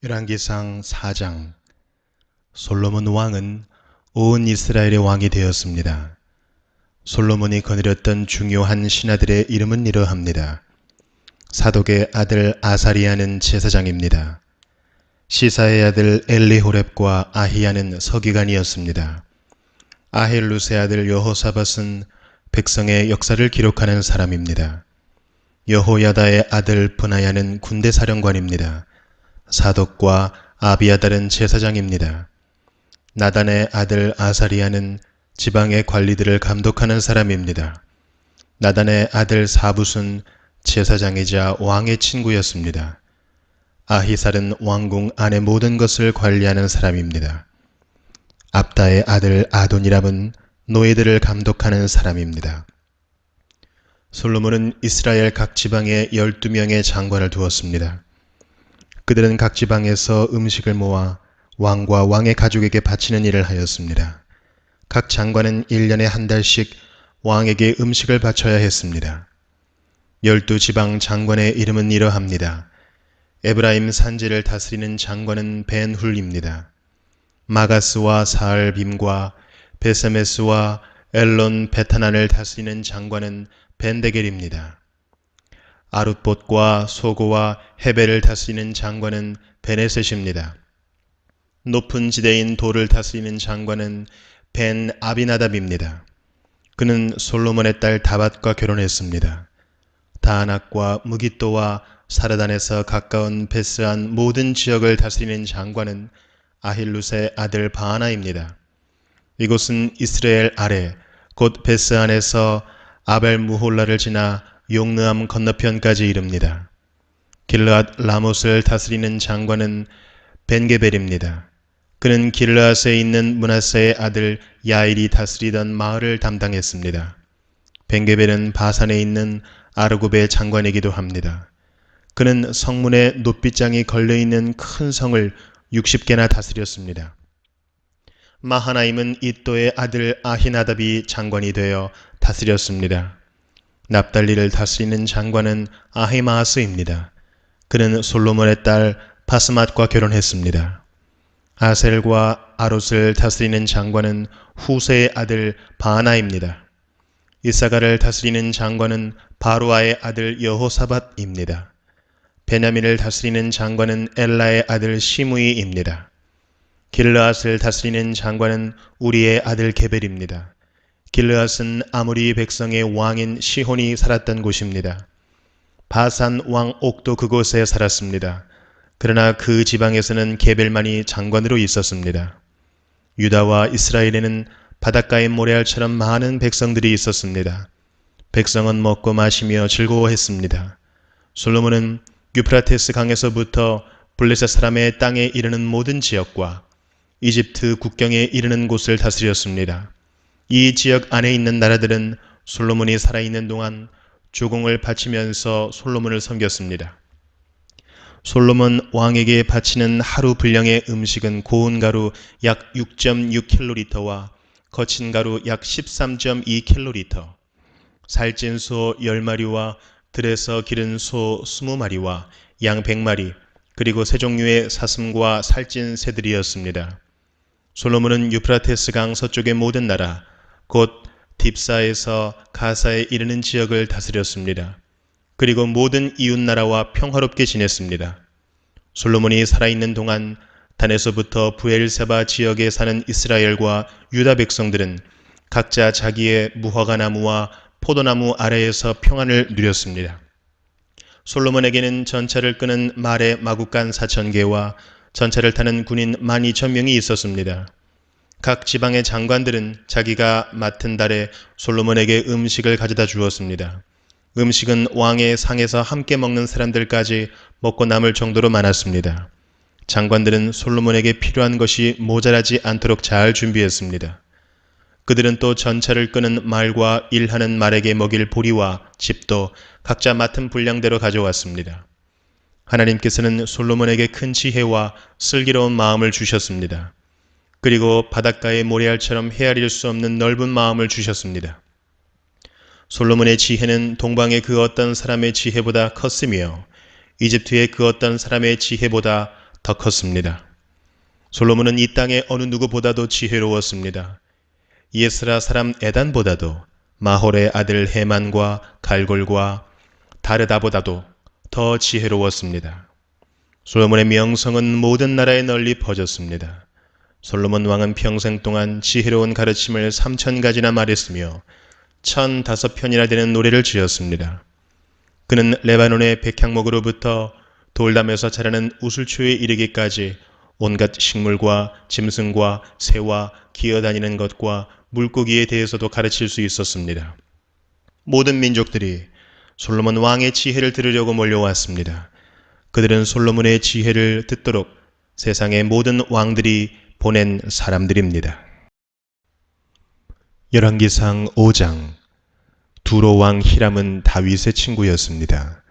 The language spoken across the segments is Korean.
열왕기상 4장. 솔로몬 왕은 온 이스라엘의 왕이 되었습니다. 솔로몬이 거느렸던 중요한 신하들의 이름은 이러합니다. 사독의 아들 아사리야는 제사장입니다. 시사의 아들 엘리호렙과 아히야는 서기관이었습니다. 아헬루스의 아들 여호사밧은 백성의 역사를 기록하는 사람입니다. 여호야다의 아들 브나야는 군대사령관입니다. 사독과 아비아달은 제사장입니다. 나단의 아들 아사리야는 지방의 관리들을 감독하는 사람입니다. 나단의 아들 사붓은 제사장이자 왕의 친구였습니다. 아히살은 왕궁 안의 모든 것을 관리하는 사람입니다. 압다의 아들 아도니람은 노예들을 감독하는 사람입니다. 솔로몬은 이스라엘 각 지방에 12명의 장관을 두었습니다. 그들은 각 지방에서 음식을 모아 왕과 왕의 가족에게 바치는 일을 하였습니다. 각 장관은 1년에 한 달씩 왕에게 음식을 바쳐야 했습니다. 12지방 장관의 이름은 이러합니다. 에브라임 산지를 다스리는 장관은 벤훌입니다. 마가스와 사알빔과 베세메스와 엘론 베타난을 다스리는 장관은 벤데겔입니다. 아룻봇과 소고와 헤벨을 다스리는 장관은 베네셋입니다. 높은 지대인 돌을 다스리는 장관은 벤 아비나답입니다. 그는 솔로몬의 딸 다밧과 결혼했습니다. 다안악과 무깃도와 사르단에서 가까운 베스안 모든 지역을 다스리는 장관은 아힐루스의 아들 바하나입니다. 이곳은 이스라엘 아래 곧 베스안에서 아벨무홀라를 지나 용르암 건너편까지 이릅니다. 길르앗 라못을 다스리는 장관은 벤게벨입니다. 그는 길르앗에 있는 므낫세의 아들 야일이 다스리던 마을을 담당했습니다. 벤게벨은 바산에 있는 아르곱의 장관이기도 합니다. 그는 성문에 높빗장이 걸려있는 큰 성을 60개나 다스렸습니다. 마하나임은 이또의 아들 아히나답이 장관이 되어 다스렸습니다. 납달리를 다스리는 장관은 아히마아스입니다. 그는 솔로몬의 딸 바스맛과 결혼했습니다. 아셀과 아롯을 다스리는 장관은 후세의 아들 바하나입니다. 이사가를 다스리는 장관은 바루아의 아들 여호사밧입니다. 베냐민을 다스리는 장관은 엘라의 아들 시므이입니다. 길르앗을 다스리는 장관은 우리의 아들 게벨입니다. 길르앗은 아모리 백성의 왕인 시혼이 살았던 곳입니다. 바산 왕 옥도 그곳에 살았습니다. 그러나 그 지방에서는 게벨만이 장관으로 있었습니다. 유다와 이스라엘에는 바닷가의 모래알처럼 많은 백성들이 있었습니다. 백성은 먹고 마시며 즐거워했습니다. 솔로몬은 유프라테스 강에서부터 블레셋 사람의 땅에 이르는 모든 지역과 이집트 국경에 이르는 곳을 다스렸습니다. 이 지역 안에 있는 나라들은 솔로몬이 살아있는 동안 조공을 바치면서 솔로몬을 섬겼습니다. 솔로몬 왕에게 바치는 하루 분량의 음식은 고운 가루 약 6.6kg와 거친 가루 약 13.2kg, 살찐 소 10마리와 들에서 기른 소 20마리와 양 100마리, 그리고 세 종류의 사슴과 살찐 새들이었습니다. 솔로몬은 유프라테스 강 서쪽의 모든 나라, 곧 딥사에서 가사에 이르는 지역을 다스렸습니다. 그리고 모든 이웃나라와 평화롭게 지냈습니다. 솔로몬이 살아있는 동안 단에서부터 부엘세바 지역에 사는 이스라엘과 유다 백성들은 각자 자기의 무화과 나무와 포도나무 아래에서 평안을 누렸습니다. 솔로몬에게는 전차를 끄는 말의 마구간 4,000개와 전차를 타는 군인 12,000명이 있었습니다. 각 지방의 장관들은 자기가 맡은 달에 솔로몬에게 음식을 가져다 주었습니다. 음식은 왕의 상에서 함께 먹는 사람들까지 먹고 남을 정도로 많았습니다. 장관들은 솔로몬에게 필요한 것이 모자라지 않도록 잘 준비했습니다. 그들은 또 전차를 끄는 말과 일하는 말에게 먹일 보리와 짚도 각자 맡은 분량대로 가져왔습니다. 하나님께서는 솔로몬에게 큰 지혜와 슬기로운 마음을 주셨습니다. 그리고 바닷가의 모래알처럼 헤아릴 수 없는 넓은 마음을 주셨습니다. 솔로몬의 지혜는 동방의 그 어떤 사람의 지혜보다 컸으며 이집트의 그 어떤 사람의 지혜보다 더 컸습니다. 솔로몬은 이 땅의 어느 누구보다도 지혜로웠습니다. 예스라 사람 에단보다도 마홀의 아들 헤만과 갈골과 다르다보다도 더 지혜로웠습니다. 솔로몬의 명성은 모든 나라에 널리 퍼졌습니다. 솔로몬 왕은 평생 동안 지혜로운 가르침을 3,000가지나 말했으며 1,005편이나 되는 노래를 지었습니다. 그는 레바논의 백향목으로부터 돌담에서 자라는 우슬초에 이르기까지 온갖 식물과 짐승과 새와 기어다니는 것과 물고기에 대해서도 가르칠 수 있었습니다. 모든 민족들이 솔로몬 왕의 지혜를 들으려고 몰려왔습니다. 그들은 솔로몬의 지혜를 듣도록 세상의 모든 왕들이 보낸 사람들입니다. 열왕기상 5장. 두로 왕 히람은 다윗의 친구였습니다.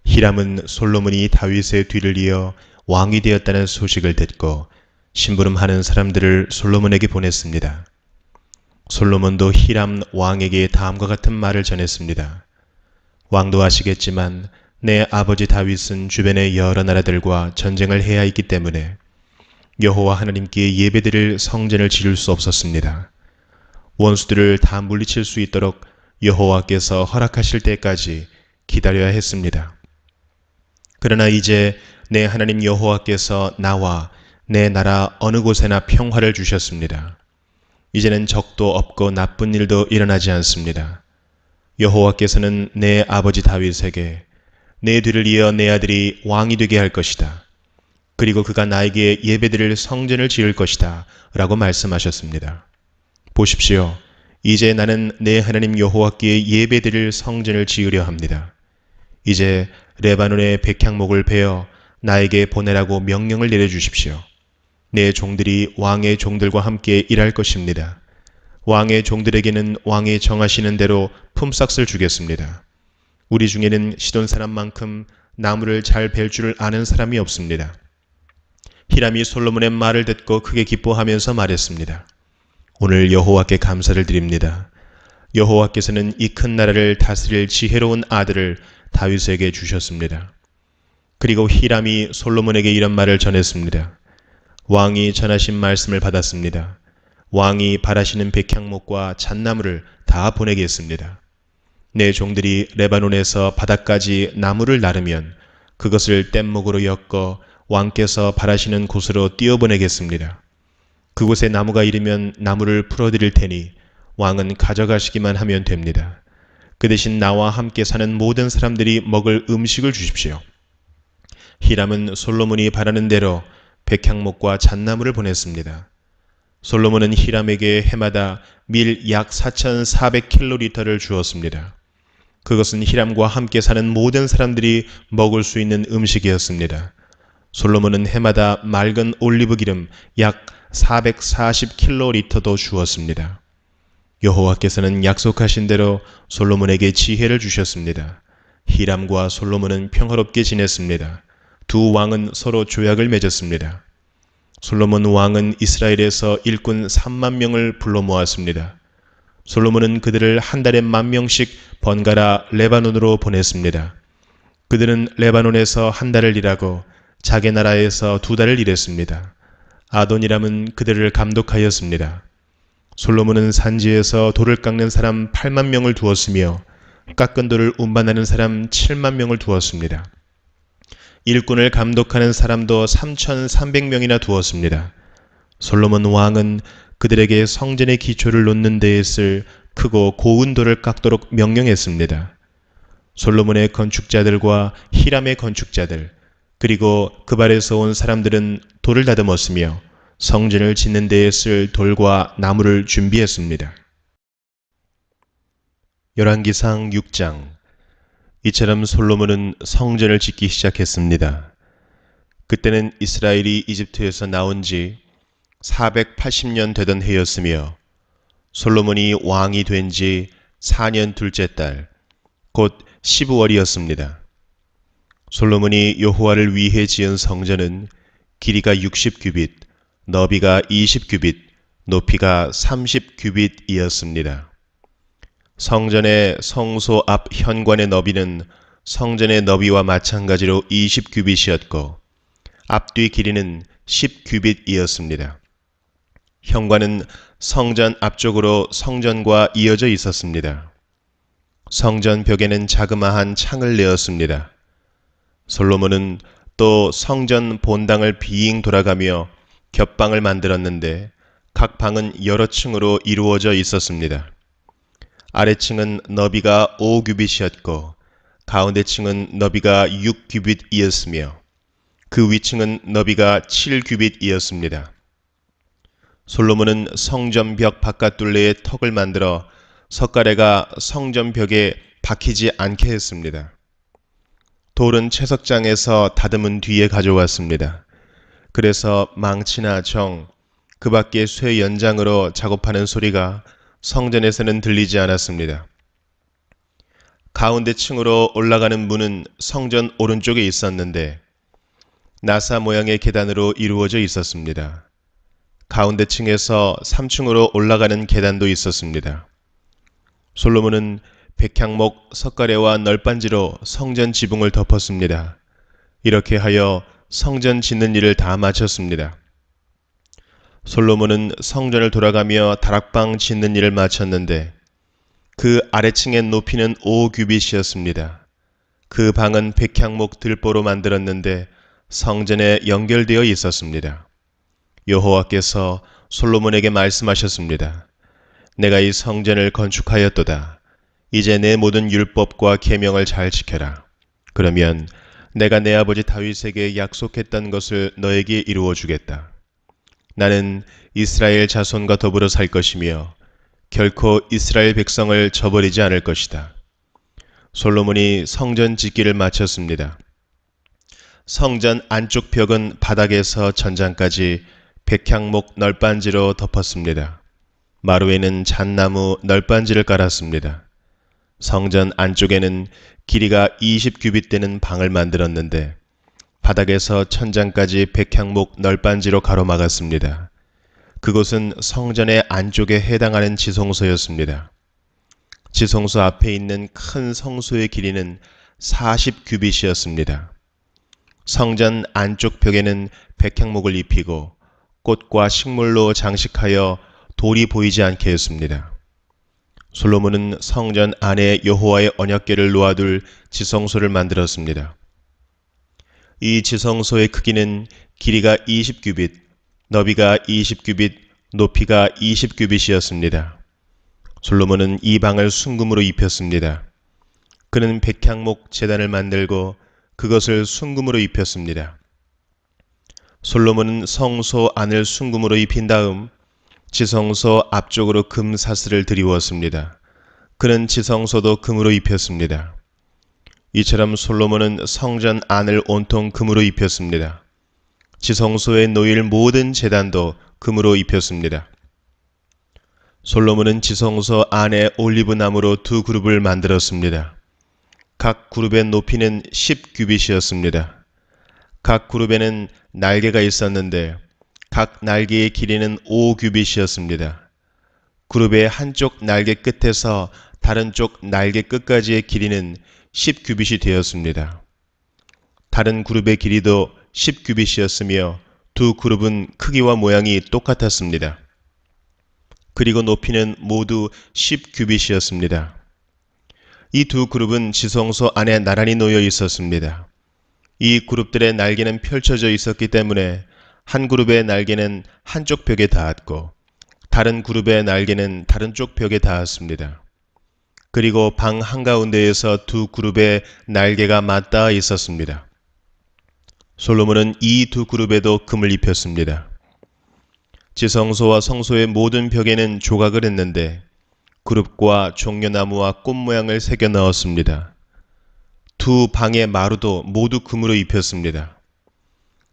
히람은 솔로몬이 다윗의 뒤를 이어 왕이 되었다는 소식을 듣고 심부름하는 사람들을 솔로몬에게 보냈습니다. 솔로몬도 히람 왕에게 다음과 같은 말을 전했습니다. 왕도 아시겠지만 내 아버지 다윗은 주변의 여러 나라들과 전쟁을 해야 했기 때문에 여호와 하나님께 예배드릴 성전을 지을 수 없었습니다. 원수들을 다 물리칠 수 있도록 여호와께서 허락하실 때까지 기다려야 했습니다. 그러나 이제 내 하나님 여호와께서 나와 내 나라 어느 곳에나 평화를 주셨습니다. 이제는 적도 없고 나쁜 일도 일어나지 않습니다. 여호와께서는 내 아버지 다윗에게 내 뒤를 이어 내 아들이 왕이 되게 할 것이다. 그리고 그가 나에게 예배드릴 성전을 지을 것이다. 라고 말씀하셨습니다. 보십시오. 이제 나는 내 하나님 여호와께 예배드릴 성전을 지으려 합니다. 이제 레바논의 백향목을 베어 나에게 보내라고 명령을 내려주십시오. 내 종들이 왕의 종들과 함께 일할 것입니다. 왕의 종들에게는 왕이 정하시는 대로 품삯을 주겠습니다. 우리 중에는 시돈 사람만큼 나무를 잘 벨 줄을 아는 사람이 없습니다. 히람이 솔로몬의 말을 듣고 크게 기뻐하면서 말했습니다. 오늘 여호와께 감사를 드립니다. 여호와께서는 이 큰 나라를 다스릴 지혜로운 아들을 다윗에게 주셨습니다. 그리고 히람이 솔로몬에게 이런 말을 전했습니다. 왕이 전하신 말씀을 받았습니다. 왕이 바라시는 백향목과 잣나무를 다 보내겠습니다. 내 종들이 레바논에서 바다까지 나무를 나르면 그것을 뗏목으로 엮어 왕께서 바라시는 곳으로 띄어보내겠습니다. 그곳에 나무가 이르면 나무를 풀어드릴 테니 왕은 가져가시기만 하면 됩니다. 그 대신 나와 함께 사는 모든 사람들이 먹을 음식을 주십시오. 히람은 솔로몬이 바라는 대로 백향목과 잣나무를 보냈습니다. 솔로몬은 히람에게 해마다 밀 약 4,400킬로리터를 주었습니다. 그것은 히람과 함께 사는 모든 사람들이 먹을 수 있는 음식이었습니다. 솔로몬은 해마다 맑은 올리브 기름 약 440킬로리터도 주었습니다. 여호와께서는 약속하신 대로 솔로몬에게 지혜를 주셨습니다. 히람과 솔로몬은 평화롭게 지냈습니다. 두 왕은 서로 조약을 맺었습니다. 솔로몬 왕은 이스라엘에서 일꾼 3만 명을 불러 모았습니다. 솔로몬은 그들을 한 달에 10,000명씩 번갈아 레바논으로 보냈습니다. 그들은 레바논에서 한 달을 일하고 자기 나라에서 2달을 일했습니다. 아도니람은 그들을 감독하였습니다. 솔로몬은 산지에서 돌을 깎는 사람 8만 명을 두었으며 깎은 돌을 운반하는 사람 7만 명을 두었습니다. 일꾼을 감독하는 사람도 3,300명이나 두었습니다. 솔로몬 왕은 그들에게 성전의 기초를 놓는 데에 쓸 크고 고운 돌을 깎도록 명령했습니다. 솔로몬의 건축자들과 히람의 건축자들, 그리고 그발에서 온 사람들은 돌을 다듬었으며 성전을 짓는 데에 쓸 돌과 나무를 준비했습니다. 열왕기상 6장. 이처럼 솔로몬은 성전을 짓기 시작했습니다. 그때는 이스라엘이 이집트에서 나온 지 480년 되던 해였으며 솔로몬이 왕이 된 지 4년 둘째 달, 곧 15월이었습니다. 솔로몬이 여호와를 위해 지은 성전은 길이가 60규빗, 너비가 20규빗, 높이가 30규빗이었습니다. 성전의 성소 앞 현관의 너비는 성전의 너비와 마찬가지로 20규빗이었고 앞뒤 길이는 10규빗이었습니다. 현관은 성전 앞쪽으로 성전과 이어져 있었습니다. 성전 벽에는 자그마한 창을 내었습니다. 솔로몬은 또 성전 본당을 빙 돌아가며 겹방을 만들었는데 각 방은 여러 층으로 이루어져 있었습니다. 아래층은 너비가 5규빗이었고 가운데 층은 너비가 6규빗이었으며 그 위층은 너비가 7규빗이었습니다. 솔로몬은 성전벽 바깥둘레에 턱을 만들어 석가래가 성전벽에 박히지 않게 했습니다. 돌은 채석장에서 다듬은 뒤에 가져왔습니다. 그래서 망치나 정, 그 밖에 쇠 연장으로 작업하는 소리가 성전에서는 들리지 않았습니다. 가운데 층으로 올라가는 문은 성전 오른쪽에 있었는데 나사 모양의 계단으로 이루어져 있었습니다. 가운데 층에서 3층으로 올라가는 계단도 있었습니다. 솔로몬은 백향목 석가래와 널빤지로 성전 지붕을 덮었습니다. 이렇게 하여 성전 짓는 일을 다 마쳤습니다. 솔로몬은 성전을 돌아가며 다락방 짓는 일을 마쳤는데 그 아래층의 높이는 5규빗이었습니다. 그 방은 백향목 들보로 만들었는데 성전에 연결되어 있었습니다. 여호와께서 솔로몬에게 말씀하셨습니다. 내가 이 성전을 건축하였도다. 이제 내 모든 율법과 계명을 잘 지켜라. 그러면 내가 내 아버지 다윗에게 약속했던 것을 너에게 이루어 주겠다. 나는 이스라엘 자손과 더불어 살 것이며 결코 이스라엘 백성을 저버리지 않을 것이다. 솔로몬이 성전 짓기를 마쳤습니다. 성전 안쪽 벽은 바닥에서 전장까지 백향목 널빤지로 덮었습니다. 마루에는 잣나무 널빤지를 깔았습니다. 성전 안쪽에는 길이가 20규빗 되는 방을 만들었는데 바닥에서 천장까지 백향목 널빤지로 가로막았습니다. 그곳은 성전의 안쪽에 해당하는 지성소였습니다. 지성소 앞에 있는 큰 성소의 길이는 40규빗이었습니다. 성전 안쪽 벽에는 백향목을 입히고 꽃과 식물로 장식하여 돌이 보이지 않게 했습니다. 솔로몬은 성전 안에 여호와의 언약궤를 놓아둘 지성소를 만들었습니다. 이 지성소의 크기는 길이가 20규빗, 너비가 20규빗, 높이가 20규빗이었습니다. 솔로몬은 이 방을 순금으로 입혔습니다. 그는 백향목 제단을 만들고 그것을 순금으로 입혔습니다. 솔로몬은 성소 안을 순금으로 입힌 다음 지성소 앞쪽으로 금 사슬을 들이웠습니다. 그는 지성소도 금으로 입혔습니다. 이처럼 솔로몬은 성전 안을 온통 금으로 입혔습니다. 지성소에 놓일 모든 제단도 금으로 입혔습니다. 솔로몬은 지성소 안에 올리브 나무로 두 그룹을 만들었습니다. 각 그룹의 높이는 10규빗이었습니다. 각 그룹에는 날개가 있었는데 각 날개의 길이는 5규빗이었습니다. 그룹의 한쪽 날개 끝에서 다른 쪽 날개 끝까지의 길이는 10규빗이 되었습니다. 다른 그룹의 길이도 10규빗이었으며 두 그룹은 크기와 모양이 똑같았습니다. 그리고 높이는 모두 10규빗이었습니다. 이 두 그룹은 지성소 안에 나란히 놓여 있었습니다. 이 그룹들의 날개는 펼쳐져 있었기 때문에 한 그룹의 날개는 한쪽 벽에 닿았고 다른 그룹의 날개는 다른 쪽 벽에 닿았습니다. 그리고 방 한가운데에서 두 그룹의 날개가 맞닿아 있었습니다. 솔로몬은 이 두 그룹에도 금을 입혔습니다. 지성소와 성소의 모든 벽에는 조각을 했는데 그룹과 종려나무와 꽃 모양을 새겨 넣었습니다. 두 방의 마루도 모두 금으로 입혔습니다.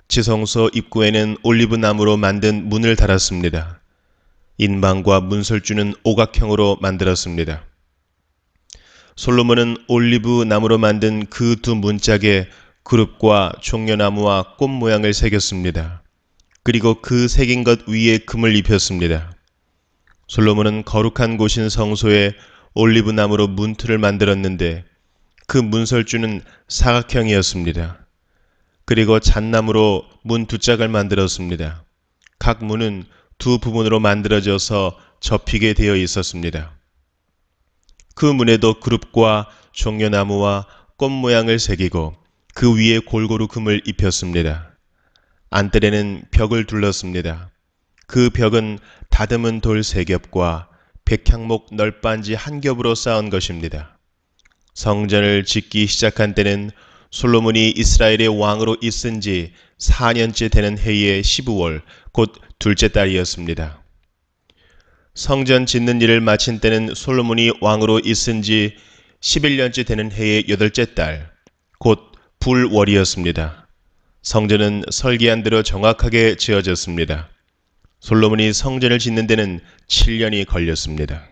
지성소 입구에는 올리브 나무로 만든 문을 달았습니다. 인방과 문설주는 오각형으로 만들었습니다. 솔로몬은 올리브 나무로 만든 그 두 문짝에 그룹과 종려나무와 꽃 모양을 새겼습니다. 그리고 그 새긴 것 위에 금을 입혔습니다. 솔로몬은 거룩한 곳인 성소에 올리브 나무로 문틀을 만들었는데 그 문설주는 사각형이었습니다. 그리고 잣나무로 문 두 짝을 만들었습니다. 각 문은 두 부분으로 만들어져서 접히게 되어 있었습니다. 그 문에도 그룹과 종려나무와 꽃 모양을 새기고 그 위에 골고루 금을 입혔습니다. 안뜰에는 벽을 둘렀습니다. 그 벽은 다듬은 돌 3겹과 백향목 널빤지 1겹으로 쌓은 것입니다. 성전을 짓기 시작한 때는 솔로몬이 이스라엘의 왕으로 있은 지 4년째 되는 해의 12월 곧 둘째 달이었습니다. 성전 짓는 일을 마친 때는 솔로몬이 왕으로 있은 지 11년째 되는 해의 8째 달, 곧 불월이었습니다. 성전은 설계한 대로 정확하게 지어졌습니다. 솔로몬이 성전을 짓는 데는 7년이 걸렸습니다.